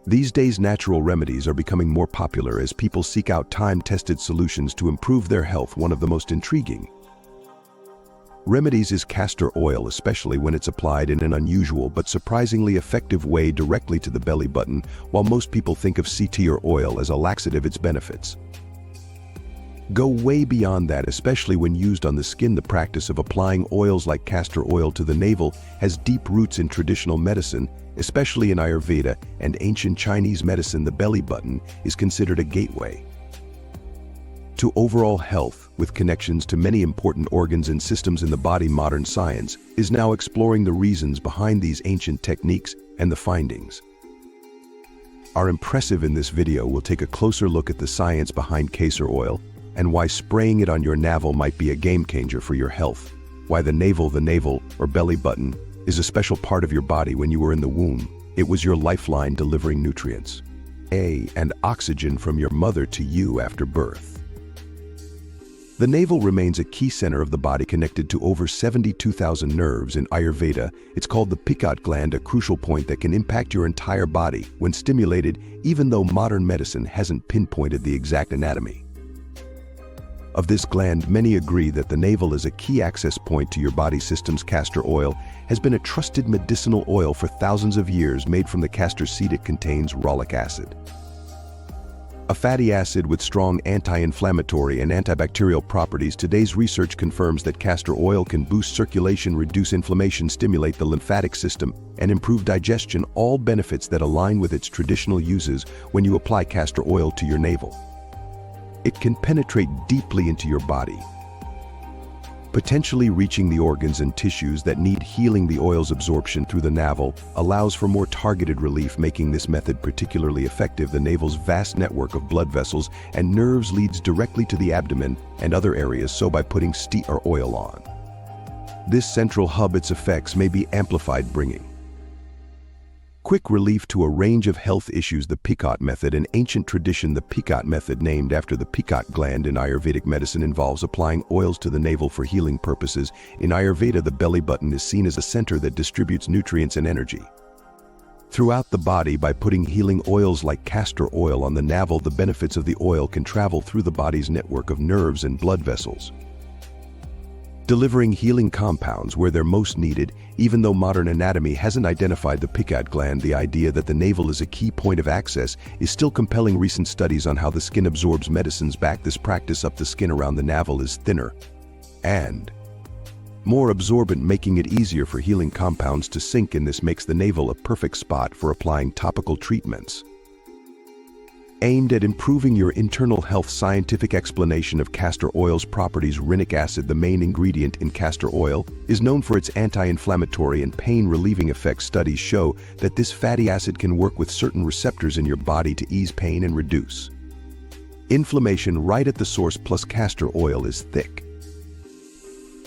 These days, natural remedies are becoming more popular as people seek out time-tested solutions to improve their health. One of the most intriguing remedies is castor oil, especially when it's applied in an unusual but surprisingly effective way directly to the belly button. While most people think of CT or oil as a laxative, its benefits go way beyond that, especially when used on the skin. The practice of applying oils like castor oil to the navel has deep roots in traditional medicine, especially in Ayurveda and ancient Chinese medicine. The belly button is considered a gateway to overall health, with connections to many important organs and systems in the body. Modern science is now exploring the reasons behind these ancient techniques, and the findings are impressive. In this video, we'll take a closer look at the science behind castor oil and why spraying it on your navel might be a game changer for your health. Why the navel or belly button is a special part of your body. When you were in the womb, it was your lifeline, delivering nutrients and oxygen from your mother to you after birth. The navel remains a key center of the body, connected to over 72,000 nerves. In Ayurveda, it's called the Pechoti gland, a crucial point that can impact your entire body when stimulated, even though modern medicine hasn't pinpointed the exact anatomy of this gland. Many agree that the navel is a key access point to your body systems. Castor oil has been a trusted medicinal oil for thousands of years, made from the castor seed. It contains ricinoleic acid, a fatty acid with strong anti-inflammatory and antibacterial properties. Today's research confirms that castor oil can boost circulation, reduce inflammation, stimulate the lymphatic system, and improve digestion, all benefits that align with its traditional uses. When you apply castor oil to your navel, it can penetrate deeply into your body, potentially reaching the organs and tissues that need healing. The oil's absorption through the navel allows for more targeted relief, making this method particularly effective. The navel's vast network of blood vessels and nerves leads directly to the abdomen and other areas, so by putting steam or oil on this central hub, its effects may be amplified, bringing quick relief to a range of health issues. The Pechoti method, an ancient tradition. The Pechoti method, named after the Pechoti gland in Ayurvedic medicine, involves applying oils to the navel for healing purposes. In Ayurveda, the belly button is seen as a center that distributes nutrients and energy throughout the body. By putting healing oils like castor oil on the navel, the benefits of the oil can travel through the body's network of nerves and blood vessels, delivering healing compounds where they're most needed. Even though modern anatomy hasn't identified the Pechoti gland, the idea that the navel is a key point of access is still compelling. Recent studies on how the skin absorbs medicines back this practice up. The skin around the navel is thinner and more absorbent, making it easier for healing compounds to sink in. This makes the navel a perfect spot for applying topical treatments aimed at improving your internal health. Scientific explanation of castor oil's properties. Ricinoleic acid, the main ingredient in castor oil, is known for its anti-inflammatory and pain-relieving effects. Studies show that this fatty acid can work with certain receptors in your body to ease pain and reduce inflammation right at the source. Plus, castor oil is thick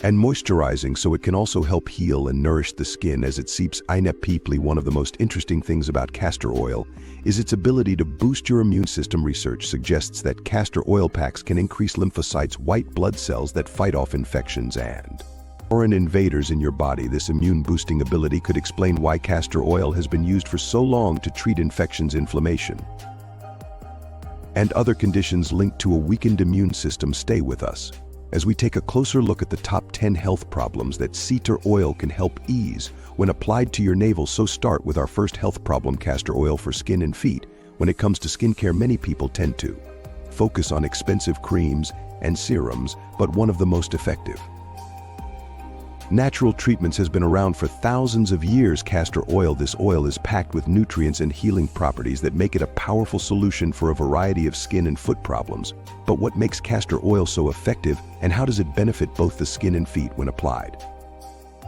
and moisturizing, so it can also help heal and nourish the skin as it seeps in deeply. One of the most interesting things about castor oil is its ability to boost your immune system. Research suggests that castor oil packs can increase lymphocytes, white blood cells that fight off infections and foreign invaders in your body. This immune-boosting ability could explain why castor oil has been used for so long to treat infections, inflammation, and other conditions linked to a weakened immune system. Stay with us as we take a closer look at the top 10 health problems that castor oil can help ease when applied to your navel. So start with our first health problem: castor oil for skin and feet. When it comes to skincare, many people tend to focus on expensive creams and serums, but one of the most effective natural treatments has been around for thousands of years: castor oil. This oil is packed with nutrients and healing properties that make it a powerful solution for a variety of skin and foot problems. But what makes castor oil so effective, and how does it benefit both the skin and feet when applied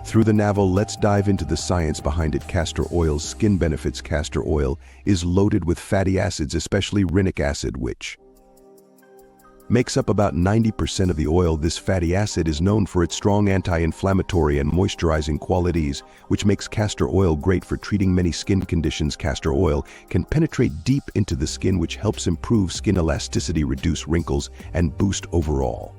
through the navel? Let's dive into the science behind it. Castor oil's skin benefits. Castor oil is loaded with fatty acids, especially ricinoleic acid, which makes up about 90% of the oil. This fatty acid is known for its strong anti-inflammatory and moisturizing qualities, which makes castor oil great for treating many skin conditions. Castor oil can penetrate deep into the skin, which helps improve skin elasticity, reduce wrinkles, and boost overall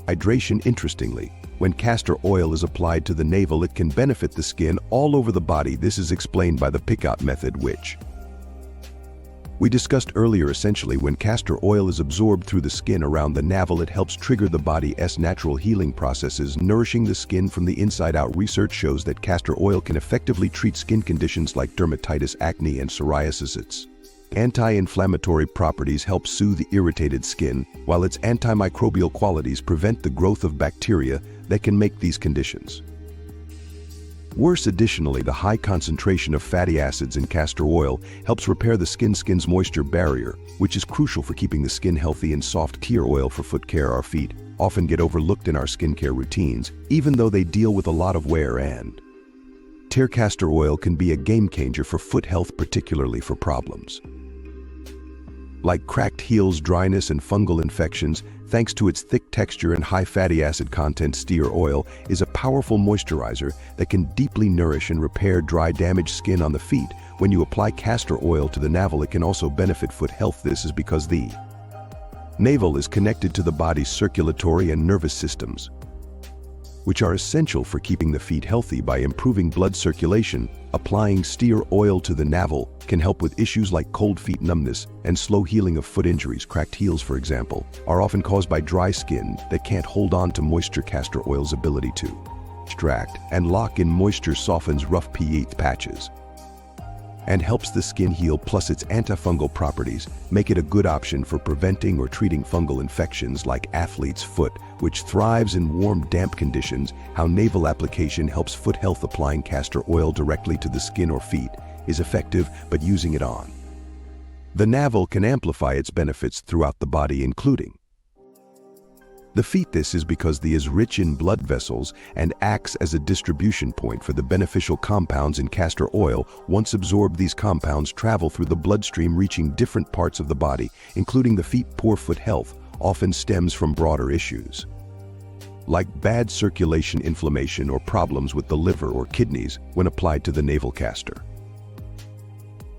hydration. Interestingly, when castor oil is applied to the navel, it can benefit the skin all over the body. This is explained by the Pechoti method, which We discussed earlier essentially when castor oil is absorbed through the skin around the navel, it helps trigger the body's natural healing processes, nourishing the skin from the inside out. Research shows that castor oil can effectively treat skin conditions like dermatitis, acne, and psoriasis. Its anti-inflammatory properties help soothe irritated skin, while its antimicrobial qualities prevent the growth of bacteria that can make these conditions worse. Additionally, the high concentration of fatty acids in castor oil helps repair the skin's moisture barrier, which is crucial for keeping the skin healthy. And soft care oil for foot care. Our feet often get overlooked in our skincare routines, even though they deal with a lot of wear and tear. Castor oil can be a game changer for foot health, particularly for problems like cracked heels, dryness, and fungal infections. Thanks to its thick texture and high fatty acid content, castor oil is a powerful moisturizer that can deeply nourish and repair dry, damaged skin on the feet. When you apply castor oil to the navel, it can also benefit foot health. This is because the navel is connected to the body's circulatory and nervous systems, which are essential for keeping the feet healthy. By improving blood circulation, applying castor oil to the navel can help with issues like cold feet, numbness, and slow healing of foot injuries. Cracked heels, for example, are often caused by dry skin that can't hold on to moisture. Castor oil's ability to extract and lock in moisture softens rough pH patches and helps the skin heal. Plus, its antifungal properties make it a good option for preventing or treating fungal infections like athlete's foot, which thrives in warm, damp conditions. How navel application helps foot health. Applying castor oil directly to the skin or feet is effective, but using it on the navel can amplify its benefits throughout the body, including the feet. This is because it is rich in blood vessels and acts as a distribution point for the beneficial compounds in castor oil. Once absorbed, these compounds travel through the bloodstream, reaching different parts of the body, including the feet. Poor foot health often stems from broader issues like bad circulation, inflammation, or problems with the liver or kidneys. When applied to the navel, castor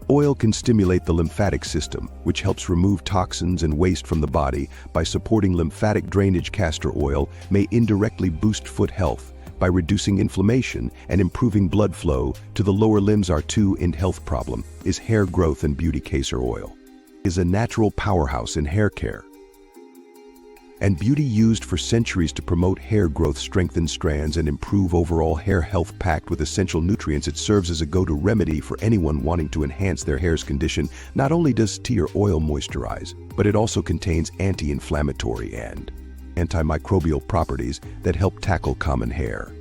oil can stimulate the lymphatic system, which helps remove toxins and waste from the body. By supporting lymphatic drainage, castor oil may indirectly boost foot health by reducing inflammation and improving blood flow to the lower limbs. Our two-end health problem is hair growth and beauty. Castor oil is a natural powerhouse in hair care and beauty, used for centuries to promote hair growth, strengthen strands, and improve overall hair health. Packed with essential nutrients, it serves as a go-to remedy for anyone wanting to enhance their hair's condition. Not only does castor oil moisturize, but it also contains anti-inflammatory and antimicrobial properties that help tackle common hair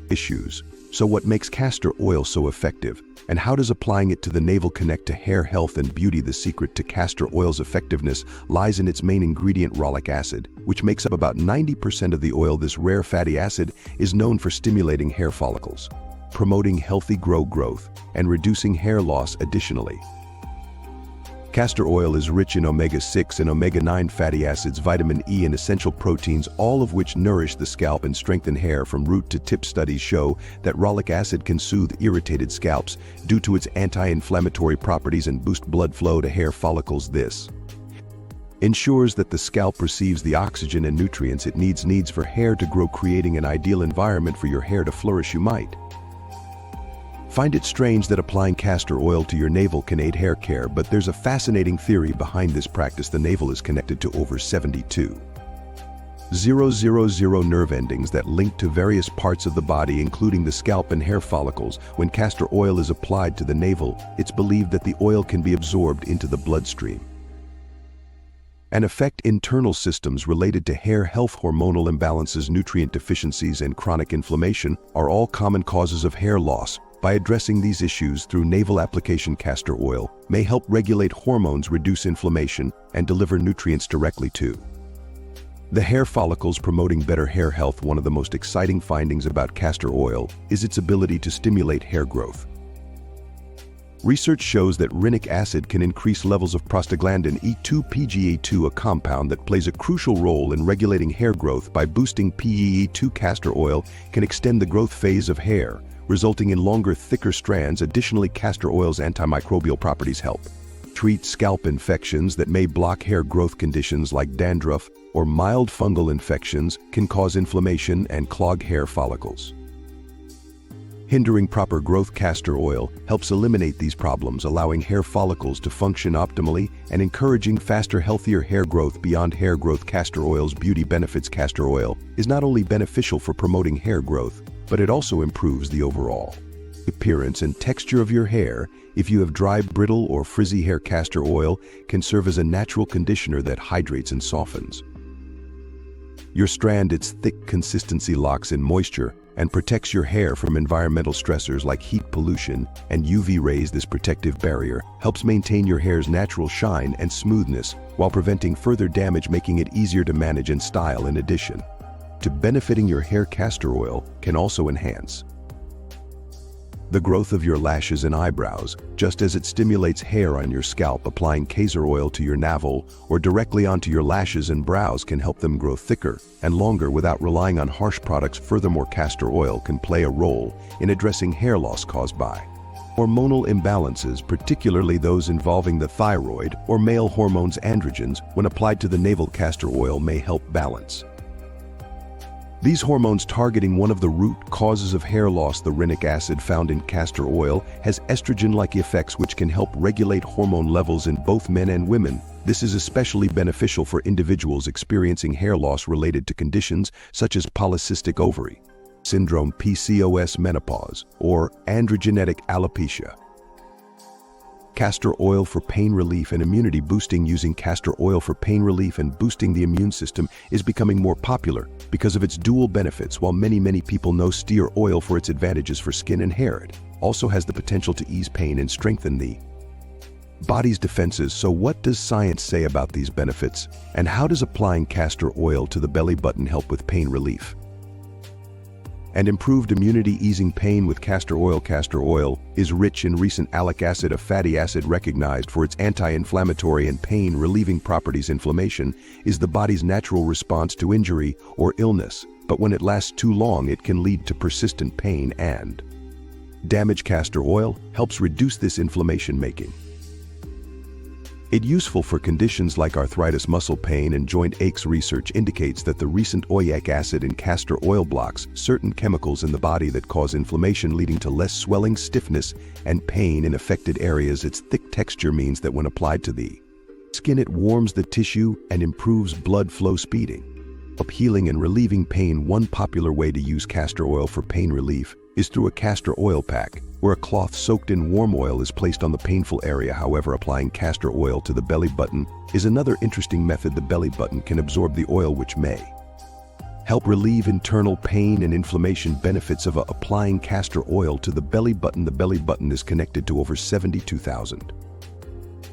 issues. So what makes castor oil so effective, and how does applying it to the navel connect to hair health and beauty? The secret to castor oil's effectiveness lies in its main ingredient, ricinoleic acid, which makes up about 90% of the oil. This rare fatty acid is known for stimulating hair follicles, promoting healthy growth, and reducing hair loss. Additionally, castor oil is rich in omega-6 and omega-9 fatty acids, vitamin E, and essential proteins, all of which nourish the scalp and strengthen hair from root to tip. Studies show that ricinoleic acid can soothe irritated scalps due to its anti-inflammatory properties and boost blood flow to hair follicles. This ensures that the scalp receives the oxygen and nutrients it needs for hair to grow, creating an ideal environment for your hair to flourish. You might find it strange that applying castor oil to your navel can aid hair care, but there's a fascinating theory behind this practice. The navel is connected to over 72,000 nerve endings that link to various parts of the body, including the scalp and hair follicles. When castor oil is applied to the navel, it's believed that the oil can be absorbed into the bloodstream and affect internal systems related to hair health. Hormonal imbalances, nutrient deficiencies, and chronic inflammation are all common causes of hair loss. By addressing these issues through navel application, castor oil may help regulate hormones, reduce inflammation, and deliver nutrients directly to the hair follicles, promoting better hair health. One of the most exciting findings about castor oil is its ability to stimulate hair growth. Research shows that ricinoleic acid can increase levels of prostaglandin E2 PGA2, a compound that plays a crucial role in regulating hair growth. By boosting PGA2, castor oil can extend the growth phase of hair, resulting in longer, thicker strands. Additionally, castor oil's antimicrobial properties help treat scalp infections that may block hair growth. Conditions like dandruff or mild fungal infections can cause inflammation and clog hair follicles. Hindering proper growth, castor oil helps eliminate these problems, allowing hair follicles to function optimally and encouraging faster, healthier hair growth. Beyond hair growth, castor oil's beauty benefits. Castor oil is not only beneficial for promoting hair growth, but it also improves the overall appearance and texture of your hair. If you have dry, brittle, or frizzy hair, castor oil can serve as a natural conditioner that hydrates and softens your strand. Its thick consistency locks in moisture and protects your hair from environmental stressors like heat, pollution, and UV rays. This protective barrier helps maintain your hair's natural shine and smoothness while preventing further damage, making it easier to manage and style. In addition to benefiting your hair, castor oil can also enhance the growth of your lashes and eyebrows, just as it stimulates hair on your scalp. Applying castor oil to your navel or directly onto your lashes and brows can help them grow thicker and longer without relying on harsh products. Furthermore, castor oil can play a role in addressing hair loss caused by hormonal imbalances, particularly those involving the thyroid or male hormones androgens. When applied to the navel, castor oil may help balance these hormones, targeting one of the root causes of hair loss. The ricinoleic acid found in castor oil has estrogen-like effects which can help regulate hormone levels in both men and women. This is especially beneficial for individuals experiencing hair loss related to conditions such as polycystic ovary syndrome, PCOS, menopause, or androgenetic alopecia. Castor oil for pain relief and immunity boosting. Using castor oil for pain relief and boosting the immune system is becoming more popular because of its dual benefits. While many people know castor oil for its advantages for skin and hair, it also has the potential to ease pain and strengthen the body's defenses. So what does science say about these benefits, and how does applying castor oil to the belly button help with pain relief and improved immunity? Easing pain with castor oil. Castor oil is rich in ricinoleic acid, a fatty acid recognized for its anti-inflammatory and pain-relieving properties. Inflammation is the body's natural response to injury or illness, but when it lasts too long, it can lead to persistent pain and damage. Castor oil helps reduce this inflammation, making it useful for conditions like arthritis, muscle pain, and joint aches. Research indicates that the ricinoleic acid in castor oil blocks certain chemicals in the body that cause inflammation, leading to less swelling, stiffness, and pain in affected areas. Its thick texture means that when applied to the skin, it warms the tissue and improves blood flow, speeding up healing and relieving pain. One popular way to use castor oil for pain relief is through a castor oil pack, where a cloth soaked in warm oil is placed on the painful area. However, applying castor oil to the belly button is another interesting method. The belly button can absorb the oil, which may help relieve internal pain and inflammation. Benefits of applying castor oil to the belly button. The belly button is connected to over 72,000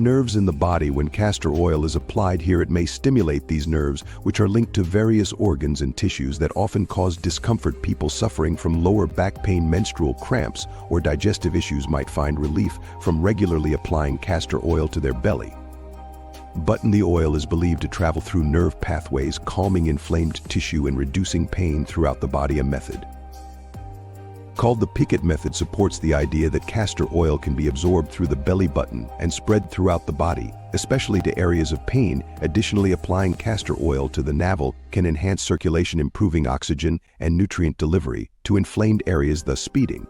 nerves in the body. When castor oil is applied here, it may stimulate these nerves, which are linked to various organs and tissues that often cause discomfort. People suffering from lower back pain, menstrual cramps, or digestive issues might find relief from regularly applying castor oil to their belly button. The oil is believed to travel through nerve pathways, calming inflamed tissue and reducing pain throughout the body. A method called the Pechoti method supports the idea that castor oil can be absorbed through the belly button and spread throughout the body, especially to areas of pain. Additionally, applying castor oil to the navel can enhance circulation, improving oxygen and nutrient delivery to inflamed areas, thus speeding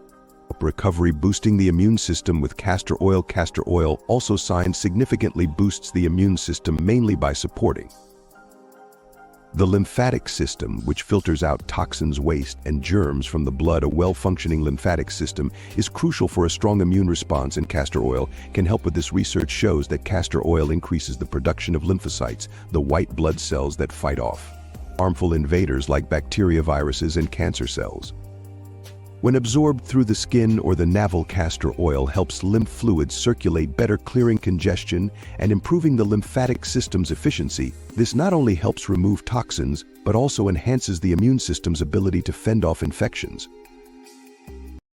up recovery. Boosting the immune system with castor oil. Castor oil also significantly boosts the immune system, mainly by supporting the lymphatic system, which filters out toxins, waste, and germs from the blood. A well-functioning lymphatic system is crucial for a strong immune response, and castor oil can help with this. Research shows that castor oil increases the production of lymphocytes, the white blood cells that fight off harmful invaders like bacteria, viruses, and cancer cells. When absorbed through the skin or the navel, castor oil helps lymph fluids circulate better, clearing congestion and improving the lymphatic system's efficiency. This not only helps remove toxins, but also enhances the immune system's ability to fend off infections.